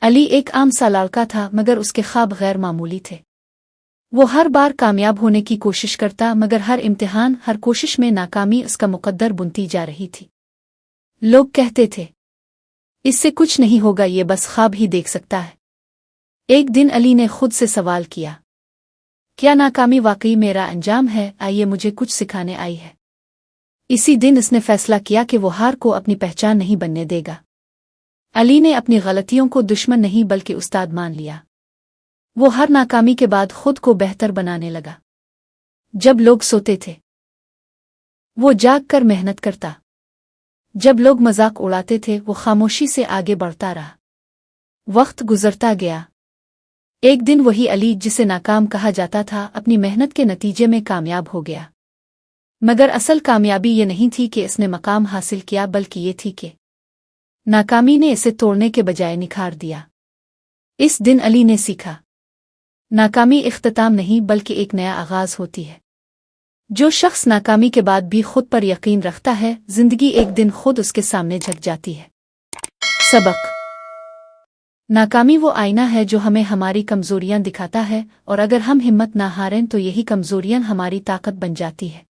अली एक आम सा लड़का था मगर उसके ख्वाब गैर मामूली थे। वो हर बार कामयाब होने की कोशिश करता मगर हर इम्तिहान हर कोशिश में नाकामी उसका मुकद्दर बुनती जा रही थी। लोग कहते थे इससे कुछ नहीं होगा, ये बस ख्वाब ही देख सकता है। एक दिन अली ने खुद से सवाल किया, क्या नाकामी वाकई मेरा अंजाम है? आइए मुझे कुछ सिखाने आई है। इसी दिन उसने फैसला किया कि वो हार को अपनी पहचान नहीं बनने देगा। अली ने अपनी गलतियों को दुश्मन नहीं बल्कि उस्ताद मान लिया। वो हर नाकामी के बाद खुद को बेहतर बनाने लगा। जब लोग सोते थे वो जाग कर मेहनत करता। जब लोग मजाक उड़ाते थे वो खामोशी से आगे बढ़ता रहा। वक्त गुजरता गया। एक दिन वही अली जिसे नाकाम कहा जाता था अपनी मेहनत के नतीजे में कामयाब हो गया। मगर असल कामयाबी ये नहीं थी कि इसने मकाम हासिल किया, बल्कि ये थी कि नाकामी ने इसे तोड़ने के बजाय निखार दिया। इस दिन अली ने सीखा, नाकामी इख्तिताम नहीं बल्कि एक नया आगाज होती है। जो शख्स नाकामी के बाद भी खुद पर यकीन रखता है, जिंदगी एक दिन खुद उसके सामने झुक जाती है। सबक: नाकामी वो आईना है जो हमें हमारी कमजोरियां दिखाता है, और अगर हम हिम्मत ना हारें तो यही कमजोरियां हमारी ताकत बन जाती है।